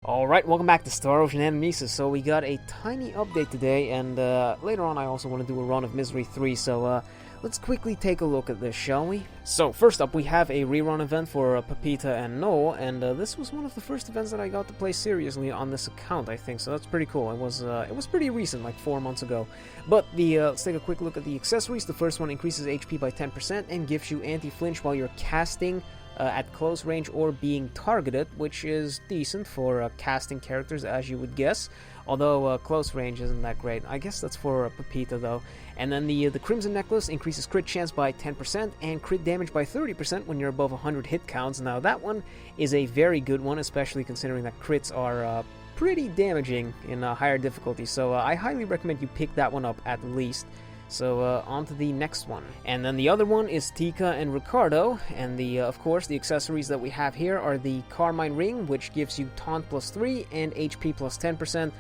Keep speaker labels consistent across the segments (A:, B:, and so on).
A: Alright, welcome back to Star Ocean Anamnesis. So we got a tiny update today, and later on I also want to do a run of Misery 3, so let's quickly take a look at this, shall we? So first up, we have a rerun event for Pepita and Noel, and this was one of the first events that I got to play seriously on this account, I think, so that's pretty cool. It was pretty recent, like 4 months ago. But let's take a quick look at the accessories. The first one increases HP by 10% and gives you anti-flinch while you're casting at close range or being targeted, which is decent for casting characters, as you would guess, although close range isn't that great. I guess that's for Pepita though. And then the Crimson Necklace increases crit chance by 10% and crit damage by 30% when you're above 100 hit counts. Now that one is a very good one, especially considering that crits are pretty damaging in higher difficulty, so I highly recommend you pick that one up at least. So on to the next one. And then the other one is Tika and Ricardo, and of course the accessories that we have here are the Carmine Ring, which gives you taunt plus 3 and HP plus 10%.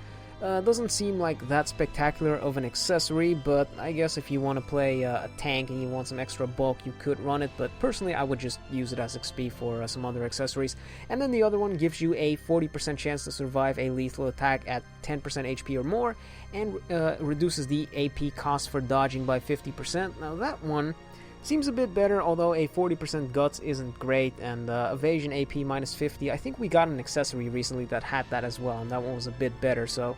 A: Doesn't seem like that spectacular of an accessory, but I guess if you want to play a tank and you want some extra bulk, you could run it, but personally I would just use it as XP for some other accessories. And then the other one gives you a 40% chance to survive a lethal attack at 10% HP or more, and reduces the AP cost for dodging by 50%. Now that one seems a bit better, although a 40% guts isn't great, and evasion AP minus 50. I think we got an accessory recently that had that as well, and that one was a bit better, so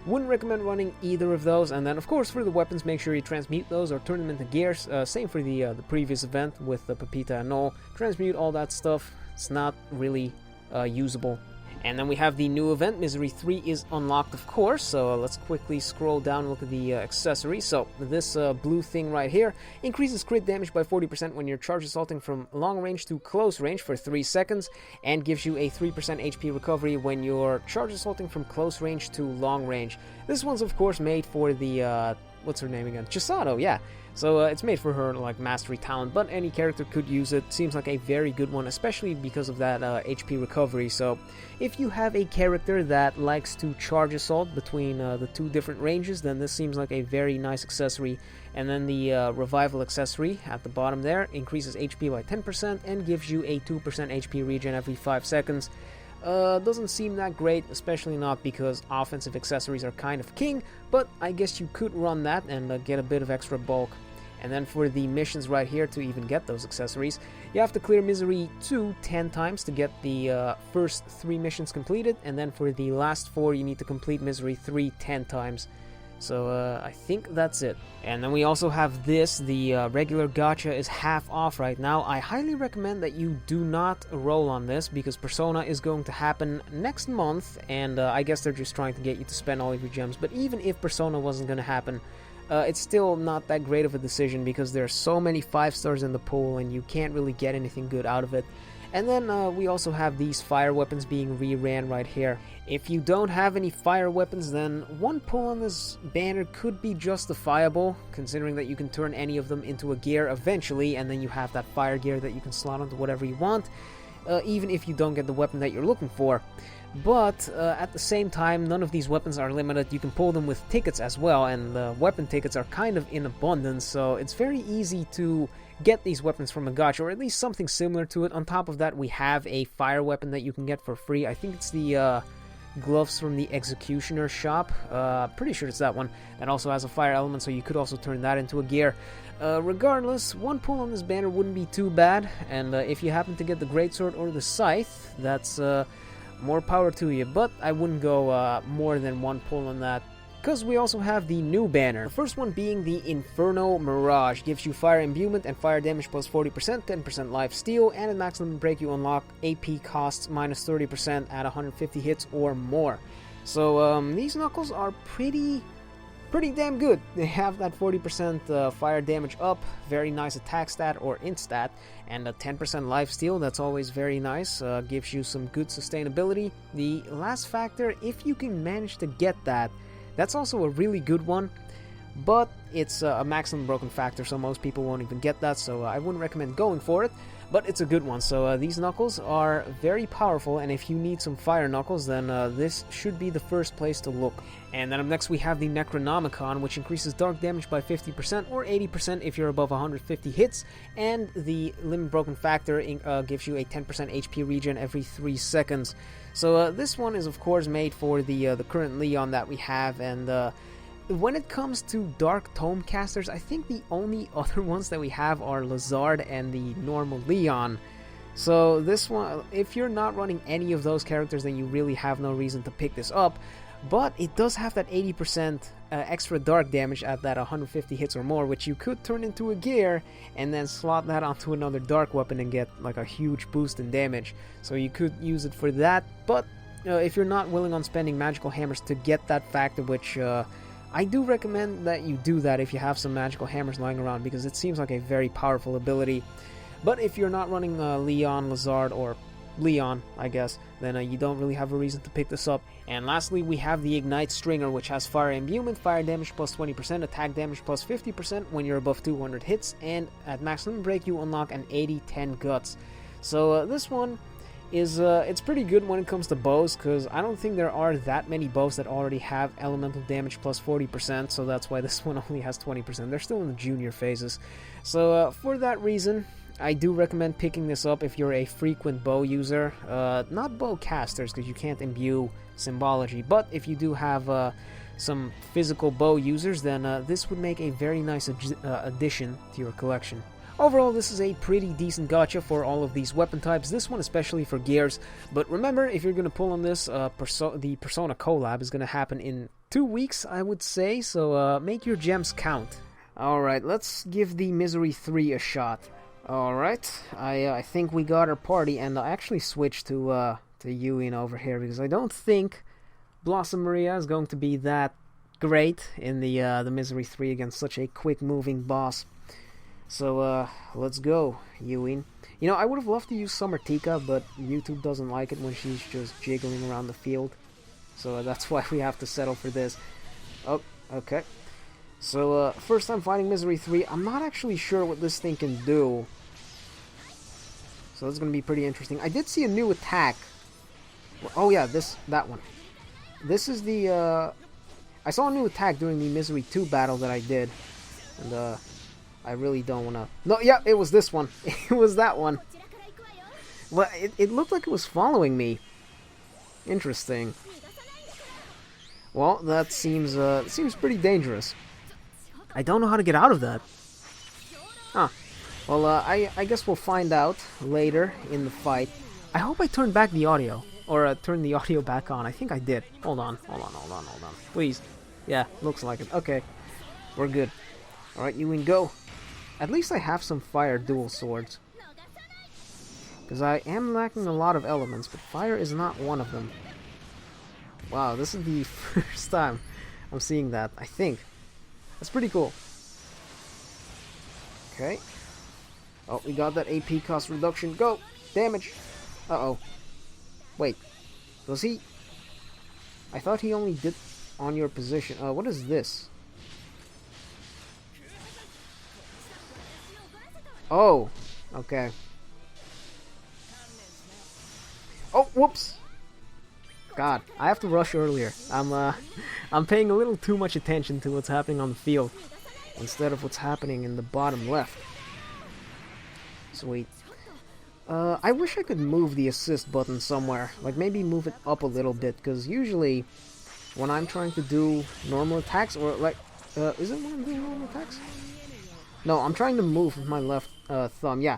A: wouldn't recommend running either of those. And then of course for the weapons, make sure you transmute those or turn them into gears. Same for the previous event with the Pepita and Noel. Transmute all that stuff. It's not really usable. And then we have the new event, Misery 3 is unlocked, of course, so let's quickly scroll down and look at the accessories. So this blue thing right here increases crit damage by 40% when you're charge assaulting from long range to close range for 3 seconds, and gives you a 3% HP recovery when you're charge assaulting from close range to long range. This one's of course made for the, what's her name again? Chisato, yeah. So it's made for her like mastery talent, but any character could use it. Seems like a very good one, especially because of that HP recovery. So if you have a character that likes to charge assault between the two different ranges, then this seems like a very nice accessory. And then the revival accessory at the bottom there increases HP by 10% and gives you a 2% HP regen every 5 seconds. Doesn't seem that great, especially not because offensive accessories are kind of king, but I guess you could run that and get a bit of extra bulk. And then for the missions right here, to even get those accessories, you have to clear Misery 2 10 times to get the first 3 missions completed, and then for the last 4 you need to complete Misery 3 10 times. So I think that's it. And then we also have this, the regular gacha is half off right now. I highly recommend that you do not roll on this, because Persona is going to happen next month, and I guess they're just trying to get you to spend all of your gems. But even if Persona wasn't going to happen, it's still not that great of a decision, because there are so many 5 stars in the pool and you can't really get anything good out of it. And then we also have these fire weapons being re-ran right here. If you don't have any fire weapons, then one pull on this banner could be justifiable, considering that you can turn any of them into a gear eventually, and then you have that fire gear that you can slot onto whatever you want, even if you don't get the weapon that you're looking for. But at the same time, none of these weapons are limited. You can pull them with tickets as well, and the weapon tickets are kind of in abundance, so it's very easy to get these weapons from a gacha, or at least something similar to it. On top of that, we have a fire weapon that you can get for free. I think it's the gloves from the Executioner shop. Pretty sure it's that one. That also has a fire element, so you could also turn that into a gear. Regardless, one pull on this banner wouldn't be too bad, and if you happen to get the greatsword or the scythe, that's more power to you, but I wouldn't go more than one pull on that, because we also have the new banner. The first one being the Inferno Mirage. Gives you fire imbuement and fire damage plus 40%, 10% life steal, and at maximum break you unlock AP costs minus 30% at 150 hits or more. So these knuckles are pretty damn good. They have that 40% fire damage up, very nice attack stat or int stat, and a 10% life steal. That's always very nice, gives you some good sustainability. The last factor, if you can manage to get that, that's also a really good one, but it's a maximum broken factor, so most people won't even get that, so I wouldn't recommend going for it. but it's a good one. So these knuckles are very powerful, and if you need some fire knuckles, then this should be the first place to look. And then up next we have the Necronomicon, which increases dark damage by 50% or 80% if you're above 150 hits, and the Limit Broken Factor gives you a 10% HP regen every 3 seconds. So this one is of course made for the current Leon that we have, and when it comes to Dark Tome casters, I think the only other ones that we have are Lazard and the normal Leon. So this one, if you're not running any of those characters, then you really have no reason to pick this up. But it does have that 80% extra dark damage at that 150 hits or more, which you could turn into a gear and then slot that onto another dark weapon and get like a huge boost in damage. So you could use it for that, but if you're not willing on spending magical hammers to get that factor, which I do recommend that you do that if you have some magical hammers lying around, because it seems like a very powerful ability. But if you're not running Leon, Lazard, or Leon, I guess, then you don't really have a reason to pick this up. And lastly, we have the Ignite Stringer, which has fire imbuement, fire damage plus 20%, attack damage plus 50% when you're above 200 hits, and at max limit break you unlock an 80-10 guts. So this one is it's pretty good when it comes to bows, because I don't think there are that many bows that already have elemental damage plus 40%, so that's why this one only has 20%. They're still in the junior phases. So for that reason, I do recommend picking this up if you're a frequent bow user. Not bow casters, because you can't imbue symbology, but if you do have some physical bow users, then this would make a very nice addition to your collection. Overall, this is a pretty decent gacha for all of these weapon types, this one especially for gears. But remember, if you're going to pull on this, the Persona collab is going to happen in 2 weeks, I would say, so make your gems count. Alright, let's give the Misery 3 a shot. Alright, I think we got our party, and I actually switched to Yuin over here, because I don't think Blossom Maria is going to be that great in the Misery 3 against such a quick-moving boss. So, let's go, Yuin. You know, I would have loved to use Summer Tika, but YouTube doesn't like it when she's just jiggling around the field. So that's why we have to settle for this. Oh, okay. So, first time fighting Misery 3. I'm not actually sure what this thing can do. So that's going to be pretty interesting. I did see a new attack. Oh yeah, that one. This is the, I saw a new attack during the Misery 2 battle that I did. And, I really don't want to... No, yeah, it was this one. It was that one. Well, it looked like it was following me. Interesting. Well, that seems pretty dangerous. I don't know how to get out of that. Huh. Well, I guess we'll find out later in the fight. I hope I turned back the audio. Or turned the audio back on. I think I did. Hold on. Please. Yeah, looks like it. Okay. We're good. Alright, Yuin, go. At least I have some fire dual swords. Because I am lacking a lot of elements, but fire is not one of them. Wow, this is the first time I'm seeing that, I think. That's pretty cool. Okay. Oh, we got that AP cost reduction. Go! Damage! Uh-oh. Wait. Does he... I thought he only did on your position. What is this? Oh, okay. Oh, whoops. God, I have to rush earlier. I'm paying a little too much attention to what's happening on the field instead of what's happening in the bottom left. Sweet. I wish I could move the assist button somewhere. Like maybe move it up a little bit, because usually when I'm trying to do normal attacks, or like, is it when I'm doing normal attacks? No, I'm trying to move with my left thumb, yeah.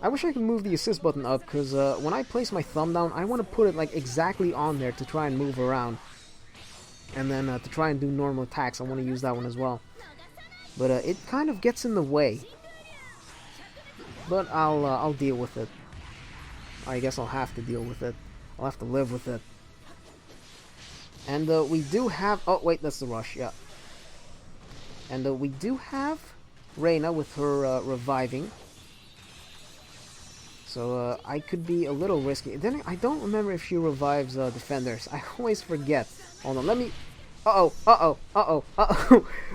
A: I wish I could move the assist button up, because when I place my thumb down, I want to put it like exactly on there to try and move around. And then to try and do normal attacks, I want to use that one as well. But it kind of gets in the way. But I'll deal with it. I guess I'll have to deal with it. I'll have to live with it. And we do have... Oh, wait, that's the rush, yeah. And we do have Reina with her reviving. So I could be a little risky. Then I don't remember if she revives defenders. I always forget. Hold on, let me... Uh-oh.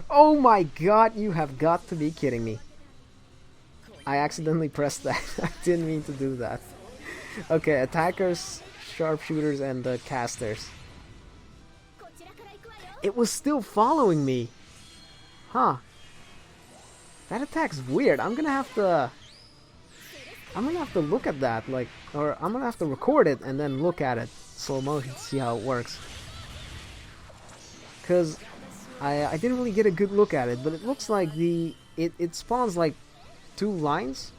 A: Oh my god, you have got to be kidding me. I accidentally pressed that. I didn't mean to do that. Okay, attackers, sharpshooters, and casters. It was still following me. Huh. That attack's weird. I'm gonna have to look at that, like, or I'm gonna have to record it and then look at it slow motion to see how it works. Cause I didn't really get a good look at it, but it looks like it spawns like 2 lines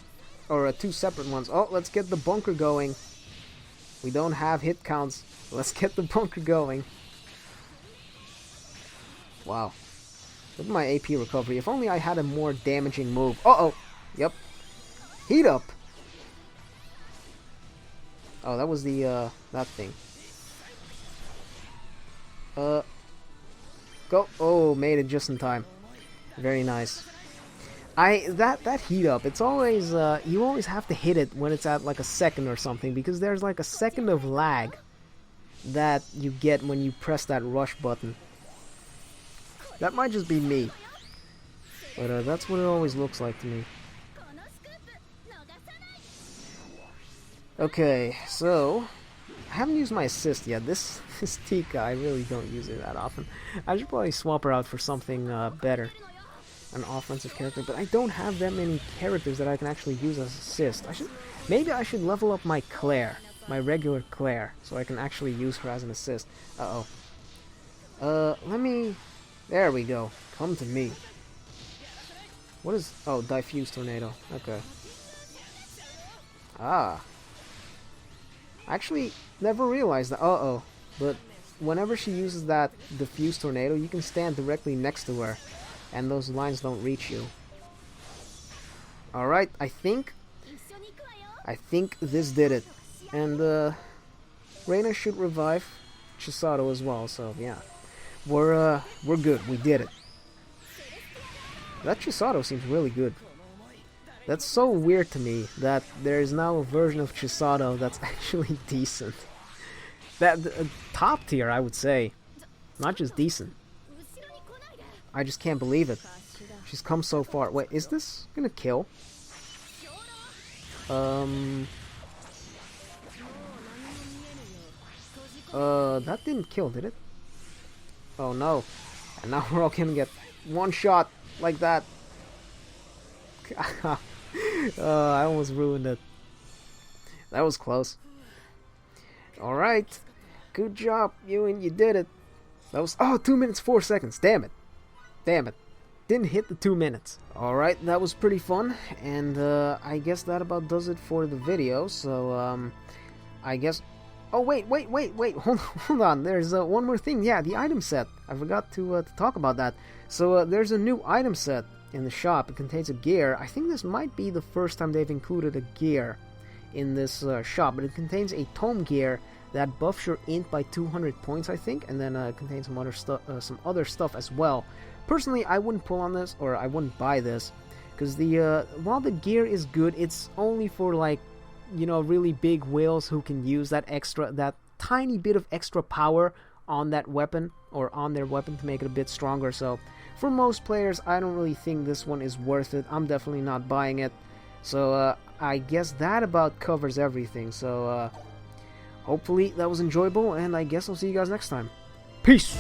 A: or 2 separate ones. Oh, let's get the bunker going. We don't have hit counts. Let's get the bunker going. Wow. Look at my AP recovery. If only I had a more damaging move. Uh-oh. Yep. Heat up. Oh, that was the, that thing. Go. Oh, made it just in time. Very nice. That heat up, it's always, you always have to hit it when it's at like a second or something, because there's like a second of lag that you get when you press that rush button. That might just be me, but that's what it always looks like to me. Okay, so I haven't used my assist yet. This Tika, I really don't use it that often. I should probably swap her out for something better, an offensive character. But I don't have that many characters that I can actually use as assist. Maybe I should level up my Claire, my regular Claire, so I can actually use her as an assist. Let me. There we go. Come to me. What is? Oh, diffuse tornado. Okay. Ah. Actually, never realized that. But whenever she uses that diffuse tornado, you can stand directly next to her, and those lines don't reach you. Alright, I think this did it. And Reina should revive Chisato as well, so yeah. We're good. We did it. That Chisato seems really good. That's so weird to me that there is now a version of Chisato that's actually decent. That top tier, I would say. Not just decent. I just can't believe it. She's come so far. Wait, is this gonna kill? That didn't kill, did it? Oh no. And now we're all gonna get one shot like that. I almost ruined it. That was close. Alright. Good job, Ewan. You did it. That was... Oh, 2 minutes, 4 seconds. Damn it. Damn it. Didn't hit the 2 minutes. Alright, that was pretty fun. And I guess that about does it for the video. So, I guess... Oh, wait. Hold on. There's one more thing. Yeah, the item set. I forgot to talk about that. So, there's a new item set in the shop. It contains a gear. I think this might be the first time they've included a gear in this shop, but it contains a tome gear that buffs your int by 200 points, I think, and then it contains some other stuff as well. Personally, I wouldn't pull on this, or I wouldn't buy this, because while the gear is good, it's only for, like, you know, really big whales who can use that tiny bit of extra power on that weapon, or on their weapon, to make it a bit stronger. So for most players, I don't really think this one is worth it. I'm definitely not buying it. So I guess that about covers everything. So hopefully that was enjoyable, and I guess I'll see you guys next time. Peace!